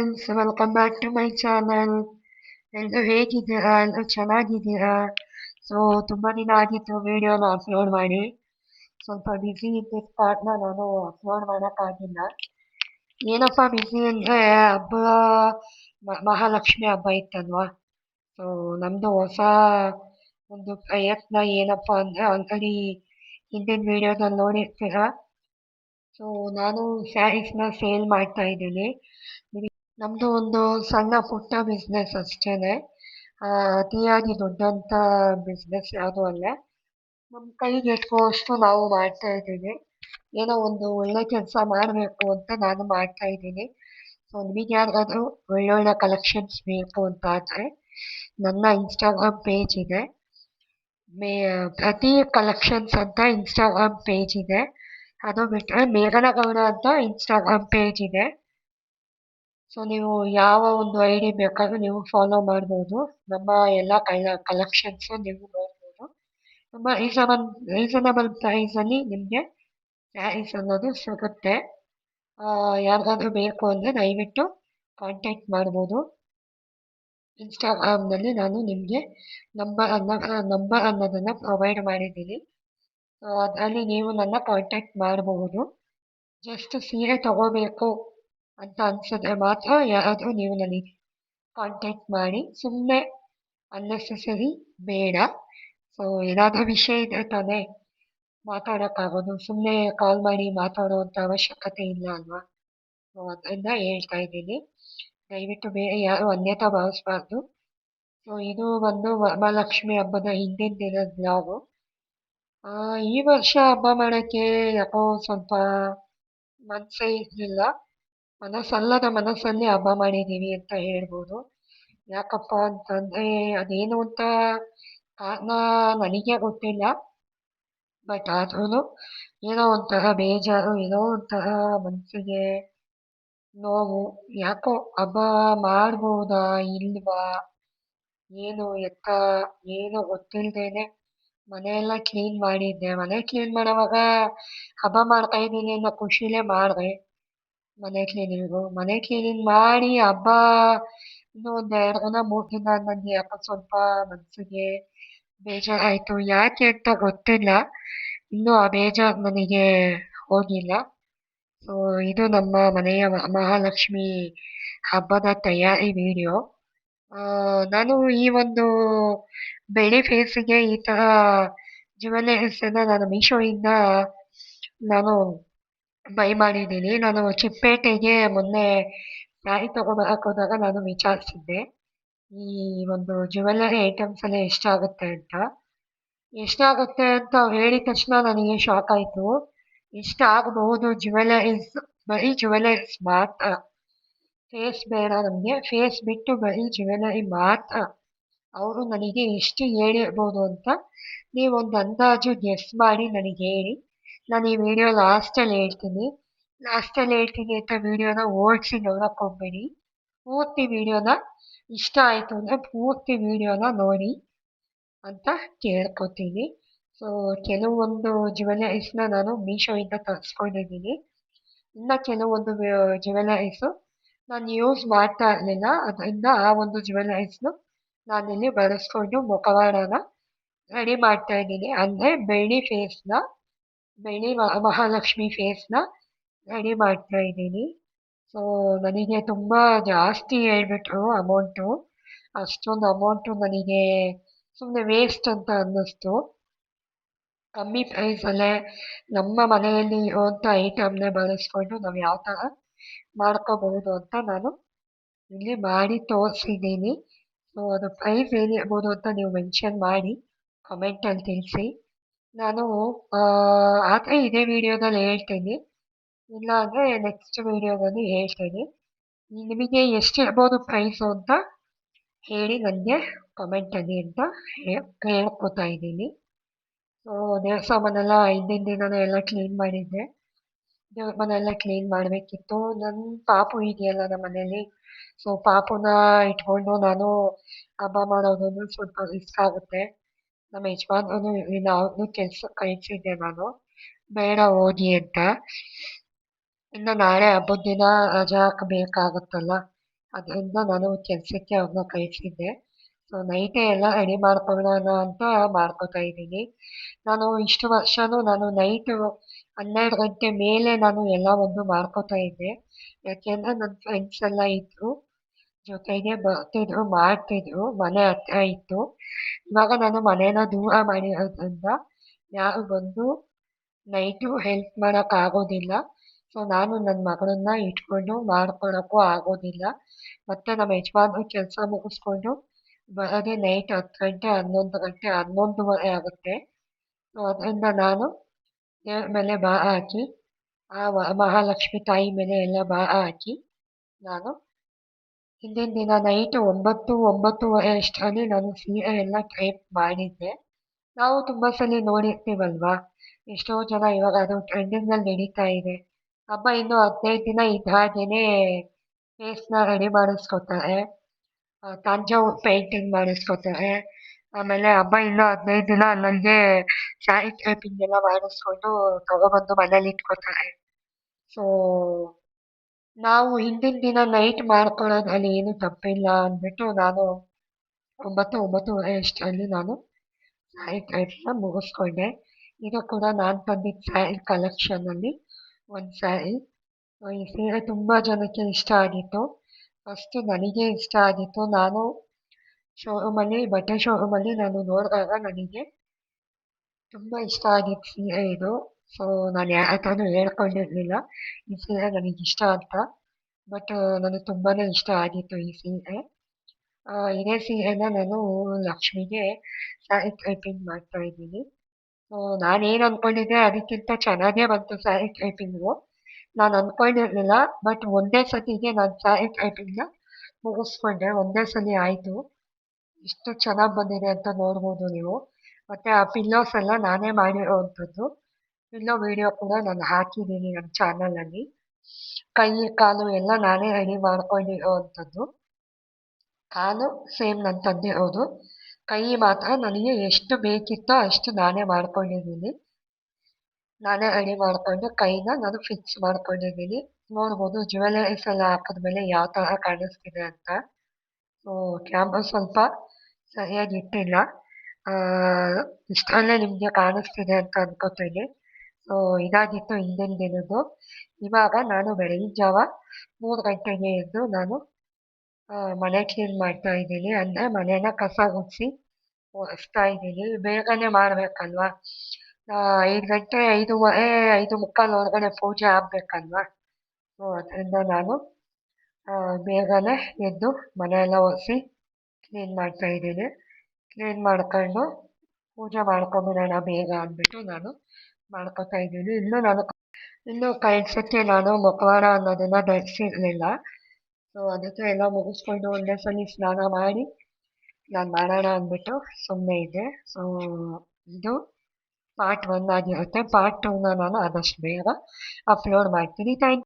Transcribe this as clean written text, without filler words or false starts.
Friends, welcome back to my channel. ಎಲ್ಲರೂ ಹೇಗಿದ್ದೀರಾ? ಎಲ್ಲರೂ ಚೆನ್ನಾಗಿದ್ದೀರಾ? ಸೊ ತುಂಬ ದಿನ ಆಗಿತ್ತು ವಿಡಿಯೋನ ಅಪ್ಲೋಡ್ ಮಾಡಿ. ಸ್ವಲ್ಪ ಬ್ಯುಸಿ ಇದ್ದಿದ್ದ ಕಾರಣ ನಾನು ಅಪ್ಲೋಡ್ ಮಾಡೋಕ್ಕಾಗಿಲ್ಲ. ಏನಪ್ಪ ಬ್ಯುಸಿ ಅಂದರೆ ಹಬ್ಬ, ಮಹಾಲಕ್ಷ್ಮಿ ಹಬ್ಬ ಇತ್ತಲ್ವಾ. ಸೊ ನಮ್ಮದು ಹೊಸ ಒಂದು ಪ್ರಯತ್ನ ಏನಪ್ಪ ಅಂದರೆ ಆಲ್ರೆಡಿ ಹಿಂದಿನ ವಿಡಿಯೋದಲ್ಲಿ ನೋಡಿರ್ತೀರ. ಸೊ ನಾನು ಸ್ಯಾರೀಸ್ನ ಸೇಲ್ ಮಾಡ್ತಾ ಇದ್ದೀನಿ. ನಮ್ಮದು ಒಂದು ಸಣ್ಣ ಪುಟ್ಟ ಬಿಸ್ನೆಸ್ ಅಷ್ಟೇ. ಅತಿಯಾಗಿ ದೊಡ್ಡಂಥ ಬಿಸ್ನೆಸ್ ಯಾವುದೂ ಅಲ್ಲ. ನಮ್ಮ ಕೈಗೆ ಎಟುಕುವಷ್ಟು ನಾವು ಮಾಡ್ತಾ ಇದ್ದೀವಿ. ಏನೋ ಒಂದು ಒಳ್ಳೆ ಕೆಲಸ ಮಾಡಬೇಕು ಅಂತ ನಾನು ಮಾಡ್ತಾ ಇದ್ದೀನಿ. ಸೊ ನಿಮಗೆ ಯಾರಿಗಾದ್ರೂ ಒಳ್ಳೊಳ್ಳೆ ಕಲೆಕ್ಷನ್ಸ್ ಬೇಕು ಅಂತ ಆದರೆ ನನ್ನ ಇನ್ಸ್ಟಾಗ್ರಾಮ್ ಪೇಜ್ ಇದೆ. ಪ್ರತಿ ಕಲೆಕ್ಷನ್ಸ್ ಅಂತ ಇನ್ಸ್ಟಾಗ್ರಾಮ್ ಪೇಜ್ ಇದೆ. ಅದು ಬಿಟ್ಟರೆ ಮೇಘನಗೌಡ ಅಂತ ಇನ್ಸ್ಟಾಗ್ರಾಮ್ ಪೇಜ್ ಇದೆ. ಸೊ ನೀವು ಯಾವ ಒಂದು ಐ ಡಿ ಬೇಕಾದ್ರೂ ನೀವು ಫಾಲೋ ಮಾಡ್ಬೋದು. ನಮ್ಮ ಎಲ್ಲ ಕಲೆಕ್ಷನ್ಸು ನೀವು ನೋಡ್ಬೋದು. ತುಂಬ ರೀಸನಬಲ್ ಪ್ರೈಸಲ್ಲಿ ನಿಮಗೆ ಸ್ಯಾರೀಸ್ ಅನ್ನೋದು ಸಿಗುತ್ತೆ. ಯಾರಿಗಾದ್ರೂ ಬೇಕು ಅಂದರೆ ದಯವಿಟ್ಟು ಕಾಂಟ್ಯಾಕ್ಟ್ ಮಾಡ್ಬೋದು. ಇನ್ಸ್ಟಾಗ್ರಾಮ್ನಲ್ಲಿ ನಾನು ನಿಮಗೆ ನಂಬರ್ ಅನ್ನೋದನ್ನು ಪ್ರೊವೈಡ್ ಮಾಡಿದ್ದೀನಿ. ಸೊ ಅದರಲ್ಲಿ ನೀವು ನನ್ನ ಕಾಂಟ್ಯಾಕ್ಟ್ ಮಾಡಬಹುದು. ಜಸ್ಟ್ ಸೀರೆ ತಗೋಬೇಕು ಅಂತ ಅನ್ಸಿದ್ರೆ ಮಾತ್ರ ಯಾರಾದರೂ ನೀವು ನನಗೆ ಕಾಂಟ್ಯಾಕ್ಟ್ ಮಾಡಿ. ಸುಮ್ಮನೆ ಅನ್ನೆಸೆಸರಿ ಬೇಡ. ಸೊ ಏನಾದರೂ ವಿಷಯ ಇದ್ರೆ ತಾನೇ ಮಾತಾಡೋಕ್ಕಾಗೋದು. ಸುಮ್ಮನೆ ಕಾಲ್ ಮಾಡಿ ಮಾತಾಡೋವಂಥ ಅವಶ್ಯಕತೆ ಇಲ್ಲ ಅಲ್ವಾ. ಸೊ ಅದರಿಂದ ಹೇಳ್ತಾ ಇದ್ದೀನಿ, ದಯವಿಟ್ಟು ಬೇರೆ ಯಾರು ಅನ್ಯತಾ ಭಾವಿಸ್ಬಾರ್ದು. ಸೊ ಇದು ಒಂದು ವರಮಹಾಲಕ್ಷ್ಮಿ ಹಬ್ಬದ ಹಿಂದಿನ ದಿನದ ಬ್ಲಾಗು. ಈ ವರ್ಷ ಹಬ್ಬ ಮಾಡೋಕ್ಕೆ ಯಾಕೋ ಸ್ವಲ್ಪ ಮನಸ್ಸೇ ಇರಲಿಲ್ಲ. ಮನಸ್ಸಲ್ಲದ ಮನಸ್ಸಲ್ಲಿ ಹಬ್ಬ ಮಾಡಿದ್ದೀವಿ ಅಂತ ಹೇಳ್ಬೋದು. ಯಾಕಪ್ಪ ಅಂತಂದರೆ ಅದೇನು ಅಂತ ಕಾರಣ ನನಗೆ ಗೊತ್ತಿಲ್ಲ. ಬಟ್ ಆದ್ರೂ ಏನೋ ಒಂಥರ ಬೇಜಾರು, ಏನೋ ಒಂಥರ ಮನಸ್ಸಿಗೆ ನೋವು. ಯಾಕೋ ಹಬ್ಬ ಮಾಡ್ಬೋದಾ ಇಲ್ವಾ ಏನು ಎತ್ತ ಏನೋ ಗೊತ್ತಿಲ್ಲದೇನೆ ಮನೆಯೆಲ್ಲ ಕ್ಲೀನ್ ಮಾಡಿದ್ದೆ. ಮನೆ ಕ್ಲೀನ್ ಮಾಡೋವಾಗ ಹಬ್ಬ ಮಾಡ್ತಾ ಇದ್ದೀನಿ ಅನ್ನೋ ಖುಷಿಲೇ ಮಾಡಿದೆ ಮನೆ ಕ್ಲೀನಿಂಗ್ ಮಾಡಿ. ಹಬ್ಬ ಇನ್ನೂ ಒಂದು 2 ದಿನ 3 ದಿನ ನನಗೆ ಯಾಕೋ ಸ್ವಲ್ಪ ಮನಸ್ಸಿಗೆ ಬೇಜಾರಾಯಿತು. ಯಾಕೆ ಅಂತ ಗೊತ್ತಿಲ್ಲ. ಇನ್ನೂ ಆ ಬೇಜಾರು ನನಗೆ ಹೋಗಿಲ್ಲ. ಸೊ ಇದು ನಮ್ಮ ಮನೆಯ ಮಹಾಲಕ್ಷ್ಮಿ ಹಬ್ಬದ ತಯಾರಿ ವಿಡಿಯೋ. ನಾನು ಈ ಒಂದು ಬೆಳ್ಳಿ ಫೇಸಿಗೆ ಈ ಥರ ಜ್ಯುವೆಲರೀಸನ್ನು ನಾನು ಮೀಶೋಯಿಂದ ನಾನು ಬೈ ಮಾಡಿದ್ದೀನಿ. ನಾನು ಚಿಕ್ಕಪೇಟೆಗೆ ಮೊನ್ನೆ ಸ್ಯಾರಿ ತೊಗೊಬರಕ್ಕೆ ಹೋದಾಗ ನಾನು ವಿಚಾರಿಸಿದ್ದೆ ಈ ಒಂದು ಜ್ಯುವೆಲರಿ ಐಟಮ್ಸ್ ಎಲ್ಲ ಎಷ್ಟಾಗುತ್ತೆ ಅಂತ ಅವ್ರು ಹೇಳಿದ ತಕ್ಷಣ ನನಗೆ ಶಾಕ್ ಆಯಿತು. ಎಷ್ಟಾಗಬಹುದು ಜ್ಯುವೆಲರೀಸ್, ಬರೀ ಜ್ಯುವೆಲರೀಸ್ ಮಾತ್ರ. ಫೇಸ್ ಬೇಡ ನಮಗೆ, ಫೇಸ್ ಬಿಟ್ಟು ಬರೀ ಜ್ಯುವೆಲರಿ ಮಾತ್ರ. ಅವರು ನನಗೆ ಎಷ್ಟು ಹೇಳಿರ್ಬೋದು ಅಂತ ನೀವೊಂದು ಅಂದಾಜು ಗೆಸ್ ಮಾಡಿ ನನಗೆ ಹೇಳಿ. ನಾನು ಈ ವಿಡಿಯೋ ಲಾಸ್ಟಲ್ಲಿ ಹೇಳ್ತೀನಿ ಅಂತ ವಿಡಿಯೋನ ಓಡಿಸಿ ನೋಡೋಕೆ ಹೋಗ್ಬೇಡಿ. ಪೂರ್ತಿ ವಿಡಿಯೋನ ಇಷ್ಟ ಆಯಿತು ಅಂದರೆ ಪೂರ್ತಿ ವಿಡಿಯೋನ ನೋಡಿ ಅಂತ ಕೇಳ್ಕೊತೀನಿ. ಸೊ ಕೆಲವೊಂದು ಜ್ಯುವೆಲರೀಸ್ನ ನಾನು ಮೀಶೋಯಿಂದ ತರಿಸ್ಕೊಂಡಿದ್ದೀನಿ. ಇನ್ನು ಕೆಲವೊಂದು ಜ್ಯುವೆಲರೀಸು ನಾನು ಯೂಸ್ ಮಾಡ್ತಾ ಇರಲಿಲ್ಲ. ಅದರಿಂದ ಆ ಒಂದು ಜ್ಯುವೆಲರೀಸ್ನು ನಾನಿಲ್ಲಿ ಬಳಸ್ಕೊಂಡು ಮುಖವಾಡನ ರೆಡಿ ಮಾಡ್ತಾ ಇದ್ದೀನಿ. ಅಂದರೆ ಬೆಳ್ಳಿ ಮಹಾಲಕ್ಷ್ಮಿ ಫೇಸ್ನ ರೆಡಿ ಮಾಡ್ತಾ ಇದ್ದೀನಿ. ಸೊ ನನಗೆ ತುಂಬ ಜಾಸ್ತಿ ಹೇಳ್ಬಿಟ್ರು ಅಮೌಂಟು. ಅಷ್ಟೊಂದು ಅಮೌಂಟು ನನಗೆ ಸುಮ್ಮನೆ ವೇಸ್ಟ್ ಅಂತ ಅನ್ನಿಸ್ತು. ಕಮ್ಮಿ ಪ್ರೈಸಲ್ಲೇ ನಮ್ಮ ಮನೆಯಲ್ಲಿ ಇರುವಂಥ ಐಟಮ್ನೇ ಬಳಸ್ಕೊಂಡು ನಾವು ಯಾವ ಥರ ಮಾಡ್ಕೋಬಹುದು ಅಂತ ನಾನು ಇಲ್ಲಿ ಮಾಡಿ ತೋರಿಸಿದ್ದೀನಿ. ಸೊ ಅದು ಪ್ರೈಸ್ ಏನಿರ್ಬೋದು ಅಂತ ನೀವು ಮೆನ್ಷನ್ ಮಾಡಿ ಕಮೆಂಟಲ್ಲಿ ತಿಳಿಸಿ. ನಾನು ಆದರೆ ಇದೇ ವಿಡಿಯೋದಲ್ಲಿ ಹೇಳ್ತೀನಿ, ಇಲ್ಲ ಅಂದರೆ ನೆಕ್ಸ್ಟ್ ವಿಡಿಯೋದಲ್ಲಿ ಹೇಳ್ತೀನಿ. ನಿಮಗೆ ಎಷ್ಟಿರ್ಬೋದು ಪ್ರೈಸು ಅಂತ ಹೇಳಿ ನನಗೆ ಕಮೆಂಟಲ್ಲಿ ಅಂತ ಕೇಳ್ಕೊತಾ ಇದ್ದೀನಿ. ಸೊ ದೇವ್ರ ಸಾಮಾನೆಲ್ಲ ಹಿಂದಿನ ದಿನನೇ ಎಲ್ಲ ಕ್ಲೀನ್ ಮಾಡಿದ್ದೆ. ದೇವ್ರ ಮನೆಯೆಲ್ಲ ಕ್ಲೀನ್ ಮಾಡಬೇಕಿತ್ತು. ನನ್ನ ಪಾಪು ಇದೆಯಲ್ಲ ನಮ್ಮ ಮನೇಲಿ, ಸೊ ಪಾಪುನ ಇಟ್ಕೊಂಡು ನಾನು ಹಬ್ಬ ಮಾಡೋದು ಸ್ವಲ್ಪ ರಿಸ್ಕ್ ಆಗುತ್ತೆ. ನಮ್ಮ ಯಜಮಾನ್ರೂ ಇರಲಿಲ್ಲ, ಅವ್ರನ್ನೂ ಕೆಲ್ಸಕ್ಕೆ ಕಳಿಸಿದ್ದೆ ನಾನು, ಬೇಡ ಹೋಗಿ ಅಂತ. ಇನ್ನು ನಾಳೆ ಹಬ್ಬದ ದಿನ ರಜಾ ಹಾಕಬೇಕಾಗುತ್ತಲ್ಲ. ಅದರಿಂದ ನಾನು ಕೆಲಸಕ್ಕೆ ಅವ್ರನ್ನ ಕಳಿಸಿದ್ದೆ. ಸೊ ನೈಟೇ ಎಲ್ಲ ರೆಡಿ ಮಾಡ್ಕೊಳ್ಳೋಣ ಅಂತ ಮಾಡ್ಕೋತಾ ಇದ್ದೀನಿ. ನಾನು ಇಷ್ಟು ವರ್ಷನೂ ನಾನು ನೈಟು 12 ಗಂಟೆ ಮೇಲೆ ನಾನು ಎಲ್ಲವನ್ನು ಮಾಡ್ಕೋತಾ ಇದ್ದೆ. ಯಾಕೆಂದರೆ ನನ್ನ ಫ್ರೆಂಡ್ಸ್ ಎಲ್ಲ ಇದ್ದರು, ಜೊತೆಗೆ ಬರ್ತಿದ್ರು, ಮಾಡ್ತಿದ್ರು, ಮನೆ ಹತ್ರ ಇತ್ತು. ಇವಾಗ ನಾನು ಮನೇನ ದೂರ ಮಾಡಿರೋದ್ರಿಂದ ಯಾರು ಬಂದು ನೈಟು ಹೆಲ್ಪ್ ಮಾಡೋಕ್ಕಾಗೋದಿಲ್ಲ. ಸೊ ನಾನು ನನ್ನ ಮಗಳನ್ನ ಇಟ್ಕೊಂಡು ಮಾಡ್ಕೊಳಕ್ಕೂ ಆಗೋದಿಲ್ಲ. ಮತ್ತು ನಮ್ಮ ಯಜಮಾನ್ರು ಕೆಲಸ ಮುಗಿಸ್ಕೊಂಡು ಬರೋದೇ ನೈಟ್ 10 ಗಂಟೆ, 11 ಗಂಟೆ, 11:30 ಆಗುತ್ತೆ. ಸೊ ಅದರಿಂದ ನಾನು ದೇವ್ರ ಮೇಲೆ ಭಾರ ಹಾಕಿ, ಆ ಮಹಾಲಕ್ಷ್ಮಿ ತಾಯಿ ಮೇಲೆ ಎಲ್ಲ ಭಾರ ಹಾಕಿ, ನಾನು ಹಿಂದಿನ ದಿನ ನೈಟ್ 9-9:30 ಅಷ್ಟರಲ್ಲಿ ನಾನು ಸೀರೆ ಎಲ್ಲ ಕ್ರೇಪ್ ಮಾಡಿದ್ದೆ. ನಾವು ತುಂಬ ಸಲ ನೋಡಿರ್ತೀವಲ್ವಾ, ಎಷ್ಟೋ ಜನ ಇವಾಗ ಅದು ಟ್ರೆಂಡಿಂಗಲ್ಲಿ ನಡೀತಾ ಇದೆ. ಹಬ್ಬ ಇನ್ನೂ 15 ದಿನ ಇದ್ದ ಹಾಗೇನೆ ಫೇಸ್ನ ರೆಡಿ ಮಾಡಿಸ್ಕೊತಾರೆ, ತಂಜಾವೂರು ಪೇಂಟಿಂಗ್ ಮಾಡಿಸ್ಕೊತಾರೆ. ಆಮೇಲೆ ಹಬ್ಬ ಇನ್ನೂ 15 ದಿನ ನನಗೆ ಸ್ಯಾರಿ ಕ್ರೇಪಿಂಗ್ ಎಲ್ಲ ಮಾಡಿಸ್ಕೊಂಡು ತಗೊಬಂದು ಮನೇಲಿ ಇಟ್ಕೋತಾರೆ. ಸೊ ನಾವು ಹಿಂದಿನ ದಿನ ನೈಟ್ ಮಾಡ್ಕೊಳ್ಳೋದ್ರಲ್ಲಿ ಏನು ತಪ್ಪಿಲ್ಲ ಅಂದ್ಬಿಟ್ಟು ನಾನು 9-9:30 ಅಷ್ಟರಲ್ಲಿ ನಾನು ಸ್ಯಾರಿ ಕ್ರೇಪ್ನ ಮುಗಿಸ್ಕೊಂಡೆ. ಇದು ಕೂಡ ನಾನು ತಂದಿದ್ದ ಸ್ಯಾರಿ ಕಲೆಕ್ಷನಲ್ಲಿ ಒಂದು ಸ್ಯಾರಿ. ಈ ಸೀರೆ ತುಂಬ ಜನಕ್ಕೆ ಇಷ್ಟ ಆಗಿತ್ತು. ಫಸ್ಟು ನನಗೆ ಇಷ್ಟ ಆಗಿತ್ತು. ನಾನು ಬಟ್ಟೆ ಶೋರೂಮಲ್ಲಿ ನಾನು ನೋಡಿದಾಗ ನನಗೆ ತುಂಬ ಇಷ್ಟ ಆಗಿದ್ದು ಸೀರೆ ಇದು. ಸೊ ನಾನು ಯಾರ ಹತ್ರನೂ ಹೇಳ್ಕೊಂಡಿರಲಿಲ್ಲ ಈ ಸೀರೆ ನನಗಿಷ್ಟ ಅಂತ. ಬಟ್ ನನಗೆ ತುಂಬಾ ಇಷ್ಟ ಆಗಿತ್ತು ಈ ಸೀರೆ. ಇದೇ ಸೀರೆನ ನಾನು ಲಕ್ಷ್ಮಿಗೆ ಸ್ಯಾರಿ ಕ್ರೇಪಿಂಗ್ ಮಾಡ್ತಾ ಇದ್ದೀನಿ. ಸೊ ನಾನೇನು ಅಂದ್ಕೊಂಡಿದ್ದೆ ಅದಕ್ಕಿಂತ ಚೆನ್ನಾಗೇ ಬಂತು ಸ್ಯಾರಿ ಕ್ರೇಪಿಂಗು. ನಾನು ಅಂದ್ಕೊಂಡಿರಲಿಲ್ಲ, ಬಟ್ ಒಂದೇ ಸತಿಗೆ ನಾನು ಸ್ಯಾರಿ ಕ್ರೇಪಿಂಗ್ನ ಮುಗಿಸ್ಕೊಂಡೆ. ಒಂದೇ ಸಲ ಆಯಿತು. ಎಷ್ಟು ಚೆನ್ನಾಗಿ ಬಂದಿದೆ ಅಂತ ನೋಡ್ಬೋದು ನೀವು. ಮತ್ತು ಆ ಪಿಲ್ಲೋಸ್ ಎಲ್ಲ ನಾನೇ ಮಾಡಿರೋವಂಥದ್ದು. ಪಿಲ್ಲೋ ವಿಡಿಯೋ ಕೂಡ ನಾನು ಹಾಕಿದ್ದೀನಿ ನಮ್ಮ ಚಾನಲಲ್ಲಿ. ಕೈ ಕಾಲು ಎಲ್ಲ ನಾನೇ ರೆಡಿ ಮಾಡ್ಕೊಂಡಿರೋವಂಥದ್ದು. ಕಾಲು ಸೇಮ್ ನಾನು ತಂದಿರೋದು. ಕೈ ಮಾತ್ರ ನನಗೆ ಎಷ್ಟು ಬೇಕಿತ್ತೋ ಅಷ್ಟು ನಾನೇ ಮಾಡ್ಕೊಂಡಿದ್ದೀನಿ. ನಾನೇ ರೆಡಿ ಮಾಡಿಕೊಂಡು ಕೈನ ನಾನು ಫಿಕ್ಸ್ ಮಾಡ್ಕೊಂಡಿದ್ದೀನಿ. ನೋಡ್ಬೋದು ಜ್ಯುವೆಲರೀಸ್ ಎಲ್ಲ ಹಾಕಿದ್ಮೇಲೆ ಯಾವ ಥರ ಕಾಣಿಸ್ತಿದೆ ಅಂತ. ಸೊ ಕ್ಯಾಮ್ರಾ ಸ್ವಲ್ಪ ಸರಿಯಾಗಿ ಇಟ್ಟಿಲ್ಲ. ಇಷ್ಟರಲ್ಲೇ ನಿಮಗೆ ಕಾಣಿಸ್ತಿದೆ ಅಂತ ಅನ್ಕೋತೀನಿ. ಸೊ ಇದಾಗಿತ್ತು ಹಿಂದಿನ ದಿನದ್ದು. ಇವಾಗ ನಾನು ಬೆಳಗಿನ ಜಾವ 3 ಗಂಟೆಗೆ ಎದ್ದು ನಾನು ಮನೆ ಕ್ಲೀನ್ ಮಾಡ್ತಾ ಇದ್ದೀನಿ. ಅಂದರೆ ಮನೇನ ಕಸ ಗುಡಿಸಿ ಒರೆಸ್ತಾ ಇದ್ದೀನಿ. ಬೇಗನೆ ಮಾಡಬೇಕಲ್ವಾ, 5 ಗಂಟೆ, 5:30, 5:45 ಒಳಗಡೆ ಪೂಜೆ ಆಗಬೇಕಲ್ವಾ. ಸೊ ಅದರಿಂದ ನಾನು ಬೇಗನೆ ಎದ್ದು ಮನೆಯೆಲ್ಲ ಒರೆಸಿ ಕ್ಲೀನ್ ಮಾಡ್ತಾ ಇದ್ದೀನಿ. ಕ್ಲೀನ್ ಮಾಡ್ಕೊಂಡು ಪೂಜೆ ಮಾಡ್ಕೊಂಬಿಡೋಣ ಬೇಗ ಅಂದ್ಬಿಟ್ಟು ನಾನು ಮಾಡ್ಕೊತಾ ಇದ್ದೀನಿ. ಇನ್ನೂ ಕಳ್ಸೋಕ್ಕೆ ನಾನು ಮುಖವಾಡ ಅನ್ನೋದನ್ನು ಧರಿಸಿರಲಿಲ್ಲ. ಸೊ ಅದಕ್ಕೆ ಎಲ್ಲ ಮುಗಿಸ್ಕೊಂಡು ಒಂದೇ ಸಲ ಸ್ನಾನ ಮಾಡಿ ನಾನು ಮಾಡೋಣ ಅಂದ್ಬಿಟ್ಟು ಸುಮ್ಮನೆ ಇದ್ದೆ. ಸೊ ಇದು ಪಾರ್ಟ್ 1 ಆಗಿರುತ್ತೆ. ಪಾರ್ಟ್ 2ನ ನಾನು ಆದಷ್ಟು ಬೇಗ ಅಪ್ಲೋಡ್ ಮಾಡ್ತೀನಿ. Thank you.